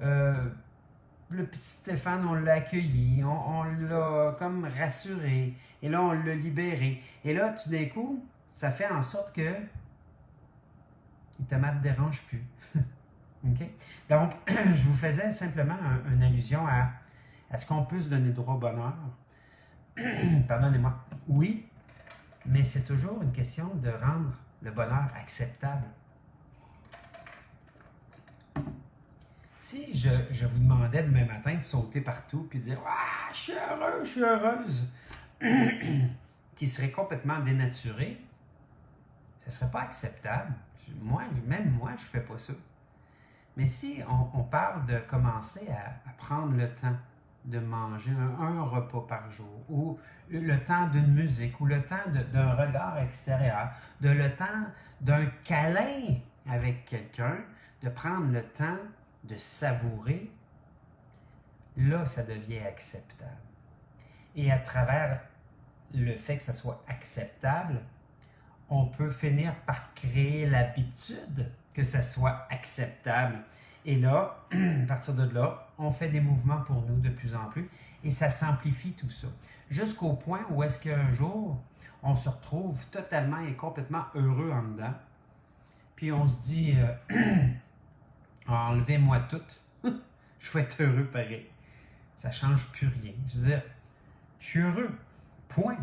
Le petit Stéphane, on l'a accueilli, on l'a comme rassuré, et là, on l'a libéré. Et là, tout d'un coup, ça fait en sorte que les tomates ne dérangent plus. Okay? Donc, je vous faisais simplement une allusion à est-ce qu'on peut se donner droit au bonheur? Pardonnez-moi. Oui, mais c'est toujours une question de rendre le bonheur acceptable. Si je vous demandais demain matin de sauter partout puis de dire « Ah, je suis heureux, je suis heureuse », qui serait complètement dénaturé, ce ne serait pas acceptable. Même moi, je ne fais pas ça. Mais si on parle de commencer à prendre le temps de manger un repas par jour, ou le temps d'une musique, ou le temps d'un regard extérieur, le temps d'un câlin avec quelqu'un, de prendre le temps de savourer, là, ça devient acceptable. Et à travers le fait que ça soit acceptable, on peut finir par créer l'habitude que ça soit acceptable. Et là, à partir de là, on fait des mouvements pour nous de plus en plus et ça s'amplifie tout ça. Jusqu'au point où est-ce qu'un jour, on se retrouve totalement et complètement heureux en dedans. Puis on se dit, enlevez-moi tout, je vais être heureux pareil. Ça ne change plus rien. Je veux dire, je suis heureux, point.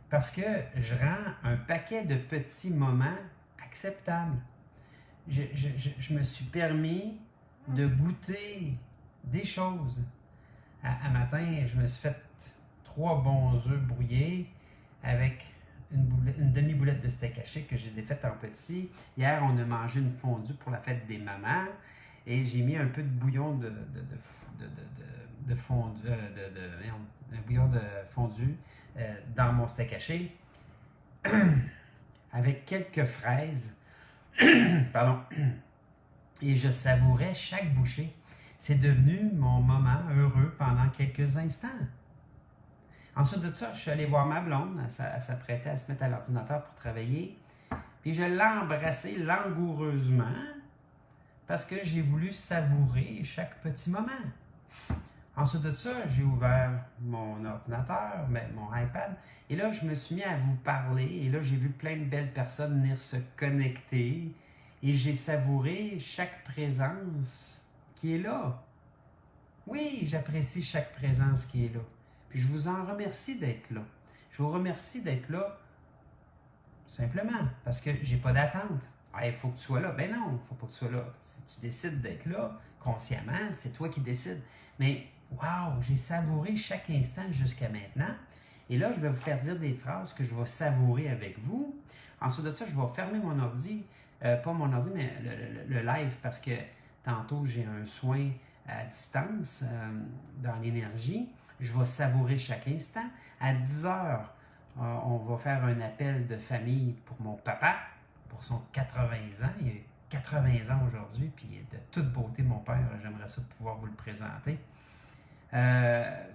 Parce que je rends un paquet de petits moments acceptables. Je me suis permis de goûter des choses. À matin, je me suis fait 3 bons œufs brouillés avec une demi-boulette de steak haché que j'ai défaite en petit. Hier, on a mangé une fondue pour la fête des mamans et j'ai mis un peu de bouillon de fondue dans mon steak haché avec quelques fraises. Pardon. Et je savourais chaque bouchée. C'est devenu mon moment heureux pendant quelques instants. Ensuite de ça, je suis allé voir ma blonde. Elle s'apprêtait à se mettre à l'ordinateur pour travailler. Puis je l'ai embrassée langoureusement parce que j'ai voulu savourer chaque petit moment. Ensuite de ça, j'ai ouvert mon ordinateur, mon iPad, et là, je me suis mis à vous parler, et là, j'ai vu plein de belles personnes venir se connecter, et j'ai savouré chaque présence qui est là. Oui, j'apprécie chaque présence qui est là. Puis je vous en remercie d'être là. Je vous remercie d'être là simplement parce que j'ai pas d'attente. Ah, il faut que tu sois là. Ben non, il ne faut pas que tu sois là. Si tu décides d'être là, consciemment, c'est toi qui décides. Mais wow, j'ai savouré chaque instant jusqu'à maintenant. Et là, je vais vous faire dire des phrases que je vais savourer avec vous. Ensuite de ça, je vais fermer mon ordi, pas mon ordi, mais le live, parce que tantôt, j'ai un soin à distance dans l'énergie. Je vais savourer chaque instant. À 10 heures, on va faire un appel de famille pour mon papa, pour son 80 ans. Il a 80 ans aujourd'hui, puis de toute beauté, mon père, j'aimerais ça pouvoir vous le présenter.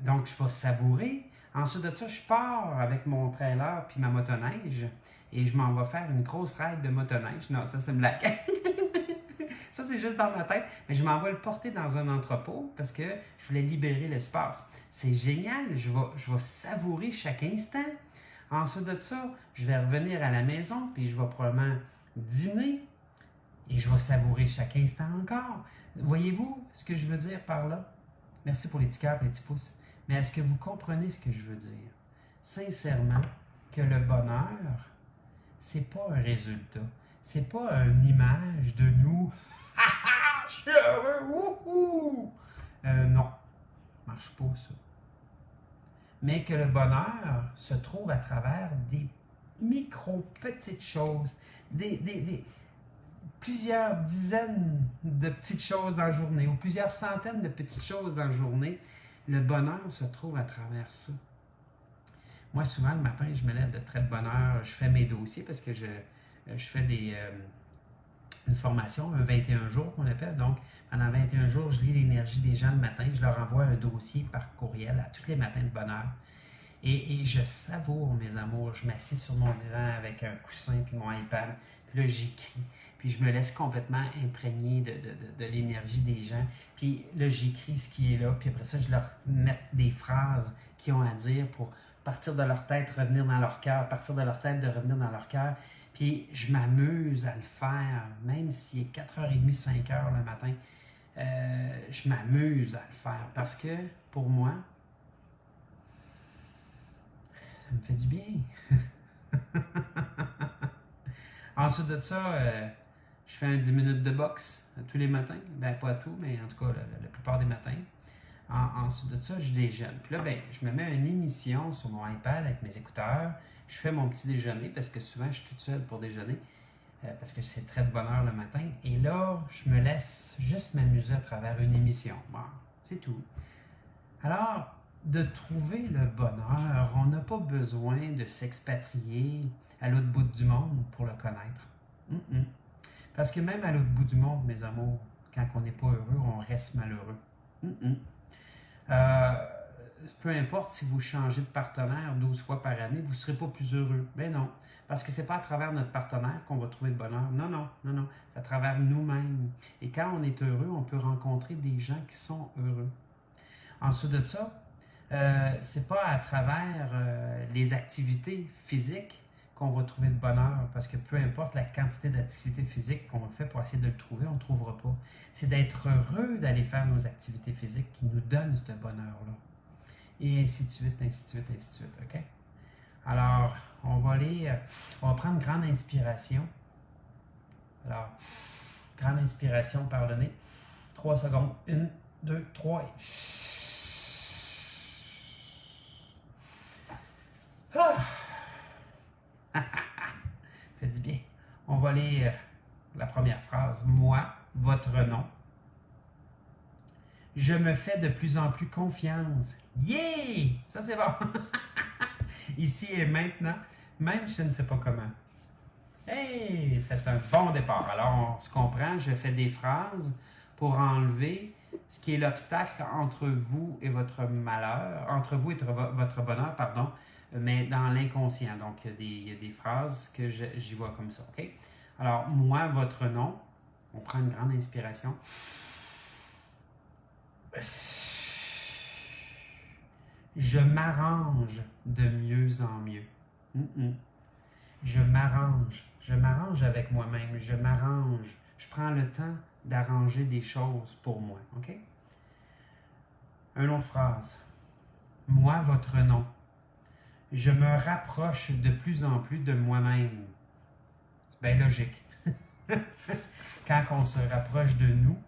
Donc, je vais savourer. Ensuite de ça, je pars avec mon trailer puis ma motoneige et je m'en vais faire une grosse ride de motoneige. Non, ça, c'est une blague. Ça, c'est juste dans ma tête. Mais je m'en vais le porter dans un entrepôt parce que je voulais libérer l'espace. C'est génial. Je vais savourer chaque instant. Ensuite de ça, je vais revenir à la maison puis je vais probablement dîner et je vais savourer chaque instant encore. Voyez-vous ce que je veux dire par là? Merci pour les petits cœurs et les petits pouces. Mais est-ce que vous comprenez ce que je veux dire? Sincèrement, que le bonheur, c'est pas un résultat. C'est pas une image de nous. Je suis heureux! Wouhou! Non, ça marche pas ça. Mais que le bonheur se trouve à travers des micro-petites choses, plusieurs dizaines de petites choses dans la journée ou plusieurs centaines de petites choses dans la journée. Le bonheur se trouve à travers ça. Moi, souvent, le matin, je me lève de très de bonne heure. Je fais mes dossiers parce que je fais une formation, un 21 jours qu'on appelle. Donc, pendant 21 jours, je lis l'énergie des gens le matin. Je leur envoie un dossier par courriel à tous les matins de bonne heure. Et je savoure, mes amours. Je m'assieds sur mon divan avec un coussin puis mon iPad. Puis là, j'écris. Puis je me laisse complètement imprégner de l'énergie des gens. Puis là, j'écris ce qui est là. Puis après ça, je leur mets des phrases qu'ils ont à dire pour partir de leur tête, revenir dans leur cœur. Partir de leur tête, de revenir dans leur cœur. Puis je m'amuse à le faire, même s'il est 4h30, 5h le matin. Je m'amuse à le faire parce que, pour moi, ça me fait du bien. Ensuite de ça, je fais un 10 minutes de boxe tous les matins. Ben, pas tout, mais en tout cas, la plupart des matins. Ensuite de ça, je déjeune. Puis là, ben, je me mets une émission sur mon iPad avec mes écouteurs. Je fais mon petit déjeuner parce que souvent, je suis toute seule pour déjeuner. Parce que c'est très de bonne heure le matin. Et là, je me laisse juste m'amuser à travers une émission. Bon, c'est tout. Alors, de trouver le bonheur, on n'a pas besoin de s'expatrier à l'autre bout du monde pour le connaître. Parce que même à l'autre bout du monde, mes amours, quand on n'est pas heureux, on reste malheureux. Peu importe si vous changez de partenaire 12 fois par année, vous ne serez pas plus heureux. Ben non, parce que ce n'est pas à travers notre partenaire qu'on va trouver le bonheur. Non. C'est à travers nous-mêmes. Et quand on est heureux, on peut rencontrer des gens qui sont heureux. Ensuite de ça, c'est pas à travers les activités physiques qu'on va trouver le bonheur, parce que peu importe la quantité d'activités physiques qu'on fait pour essayer de le trouver, on ne le trouvera pas. C'est d'être heureux d'aller faire nos activités physiques qui nous donnent ce bonheur-là. Et ainsi de suite, ainsi de suite, ainsi de suite, OK? Alors, on va prendre une grande inspiration. Alors, grande inspiration par le nez. 3 secondes. 1, 2, 3 et... Fait du bien. On va lire la première phrase. Moi, votre nom. Je me fais de plus en plus confiance. Yeah! Ça, c'est bon. Ici et maintenant, même je ne sais pas comment. Hey! C'est un bon départ. Alors, on se comprend, je fais des phrases pour enlever ce qui est l'obstacle entre vous et votre malheur, entre vous et votre bonheur, pardon, mais dans l'inconscient. Donc, il y a des phrases que j'y vois comme ça, OK? Alors, moi, votre nom, on prend une grande inspiration. Je m'arrange de mieux en mieux. Je m'arrange avec moi-même, je m'arrange. Je prends le temps d'arranger des choses pour moi, OK? Une autre phrase. Moi, votre nom. Je me rapproche de plus en plus de moi-même. C'est bien logique. Quand on se rapproche de nous,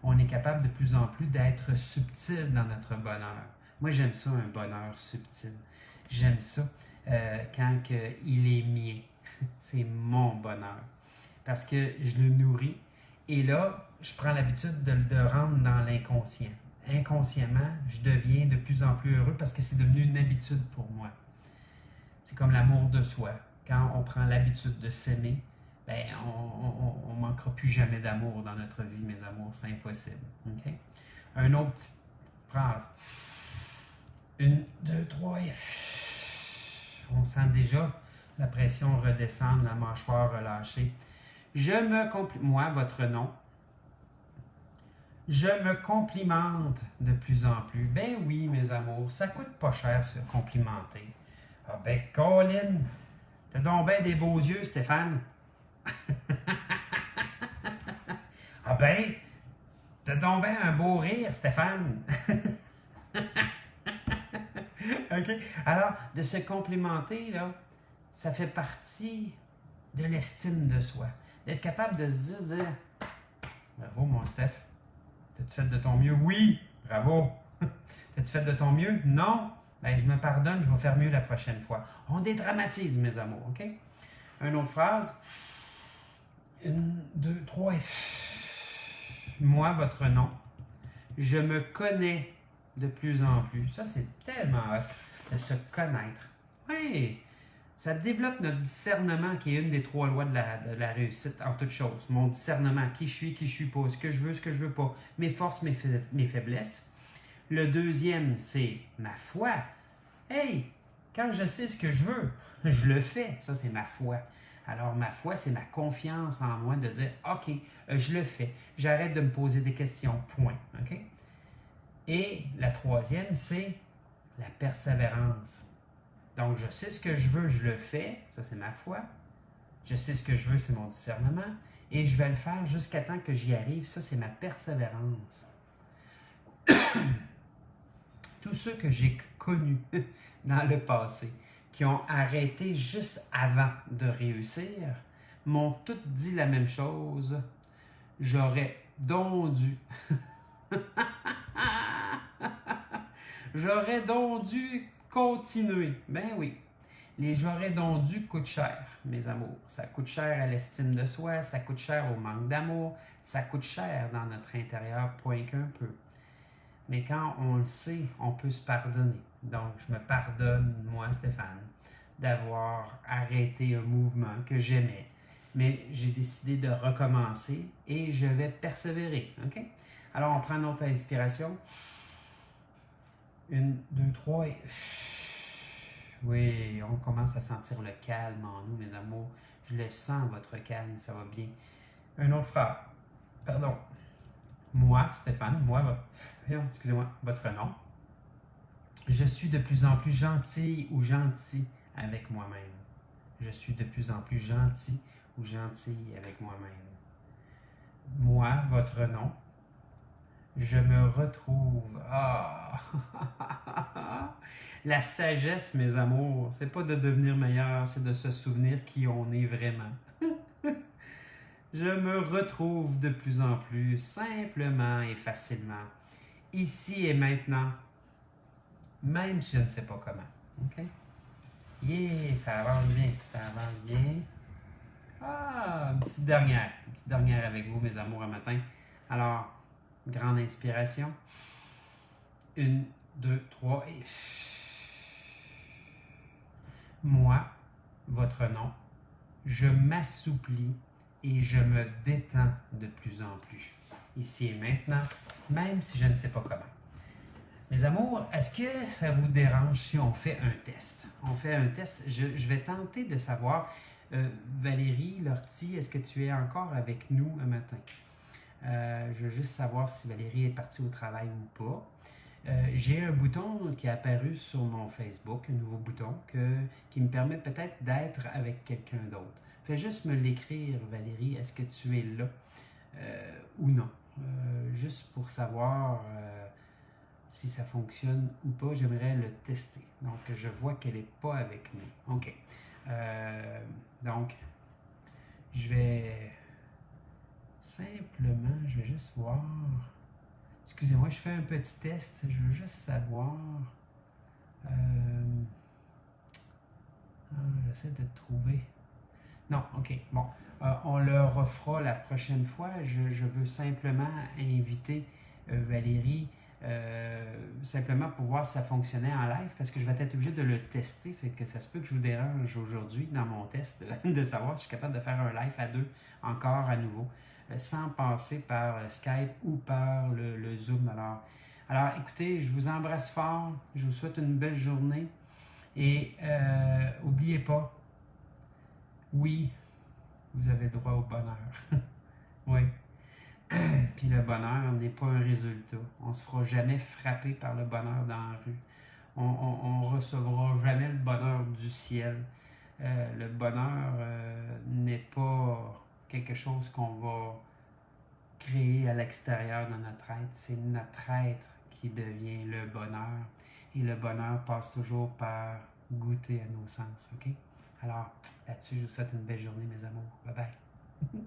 on est capable de plus en plus d'être subtil dans notre bonheur. Moi, j'aime ça, un bonheur subtil. J'aime ça quand il est mien. C'est mon bonheur. Parce que je le nourris. Et là, je prends l'habitude de rentrer dans l'inconscient. Inconsciemment, je deviens de plus en plus heureux parce que c'est devenu une habitude pour moi. C'est comme l'amour de soi. Quand on prend l'habitude de s'aimer, ben, on ne manquera plus jamais d'amour dans notre vie, mes amours. C'est impossible. Okay? Un autre petite phrase. 1, 2, 3 et... On sent déjà la pression redescendre, la mâchoire relâchée. Moi, votre nom, je me complimente de plus en plus. Ben oui, mes amours, ça coûte pas cher se complimenter. Ah ben, Colin, t'as donc ben des beaux yeux, Stéphane. Ah ben, t'as donc ben un beau rire, Stéphane. OK? Alors, de se complimenter, là, ça fait partie de l'estime de soi. D'être capable de se dire, bravo, mon Steph. T'as-tu fait de ton mieux? Oui! Bravo! T'as-tu fait de ton mieux? Non! Ben, je me pardonne, je vais faire mieux la prochaine fois. On dédramatise, mes amours, OK? Une autre phrase. 1, 2, 3 et... Moi, votre nom. Je me connais de plus en plus. Ça, c'est tellement hot de se connaître. Oui! Ça développe notre discernement, qui est une des 3 lois de la réussite en toute chose. Mon discernement, qui je suis pas, ce que je veux pas, mes forces, mes faiblesses. Le deuxième, c'est ma foi. Hey, quand je sais ce que je veux, je le fais. Ça, c'est ma foi. Alors, ma foi, c'est ma confiance en moi de dire, OK, je le fais. J'arrête de me poser des questions, point. OK? Et la troisième, c'est la persévérance. Donc, je sais ce que je veux, je le fais. Ça, c'est ma foi. Je sais ce que je veux, c'est mon discernement. Et je vais le faire jusqu'à temps que j'y arrive. Ça, c'est ma persévérance. Tous ceux que j'ai connus dans le passé, qui ont arrêté juste avant de réussir, m'ont tous dit la même chose. J'aurais donc dû. J'aurais donc dû continuer. Ben oui. Les j'aurais donc dû coûtent cher, mes amours. Ça coûte cher à l'estime de soi, ça coûte cher au manque d'amour, ça coûte cher dans notre intérieur, point qu'un peu. Mais quand on le sait, on peut se pardonner. Donc, je me pardonne, moi, Stéphane, d'avoir arrêté un mouvement que j'aimais. Mais j'ai décidé de recommencer et je vais persévérer. OK? Alors, on prend notre inspiration. 1, 2, 3 et... Oui, on commence à sentir le calme en nous, mes amours. Je le sens, votre calme, ça va bien. Un autre phrase. Pardon. Moi, Stéphane, excusez-moi, votre nom. Je suis de plus en plus gentil ou gentil avec moi-même. Je suis de plus en plus gentil ou gentille avec moi-même. Moi, votre nom. Je me retrouve. Ah! La sagesse, mes amours, c'est pas de devenir meilleur, c'est de se souvenir qui on est vraiment. Je me retrouve de plus en plus simplement et facilement, ici et maintenant, même si je ne sais pas comment. OK? Yeah, ça avance bien, ça avance bien. Ah, une petite dernière avec vous, mes amours, un matin. Alors, grande inspiration. 1, 2, 3 et... Moi, votre nom, je m'assouplis et je me détends de plus en plus. Ici et maintenant, même si je ne sais pas comment. Mes amours, est-ce que ça vous dérange si on fait un test? On fait un test. Je vais tenter de savoir, Valérie Lortie, est-ce que tu es encore avec nous un matin? Je veux juste savoir si Valérie est partie au travail ou pas. J'ai un bouton qui est apparu sur mon Facebook, un nouveau bouton qui me permet peut-être d'être avec quelqu'un d'autre. Fais juste me l'écrire, Valérie, est-ce que tu es là ou non? Juste pour savoir si ça fonctionne ou pas, j'aimerais le tester. Donc, je vois qu'elle n'est pas avec nous. OK. Donc, je vais juste voir... Excusez-moi, je fais un petit test. Je veux juste savoir. J'essaie de trouver. Non, ok, bon. On le refera la prochaine fois. Je veux simplement inviter Valérie, simplement pour voir si ça fonctionnait en live, parce que je vais être obligé de le tester, fait que ça se peut que je vous dérange aujourd'hui dans mon test, de savoir si je suis capable de faire un live à deux, encore à nouveau, sans passer par Skype ou par le Zoom. Alors, écoutez, je vous embrasse fort, je vous souhaite une belle journée, et n'oubliez pas, oui, vous avez droit au bonheur. Oui. Puis le bonheur n'est pas un résultat. On ne se fera jamais frapper par le bonheur dans la rue. On recevra jamais le bonheur du ciel. Le bonheur n'est pas quelque chose qu'on va créer à l'extérieur de notre être. C'est notre être qui devient le bonheur. Et le bonheur passe toujours par goûter à nos sens. OK? Alors, là-dessus, je vous souhaite une belle journée, mes amours. Bye bye.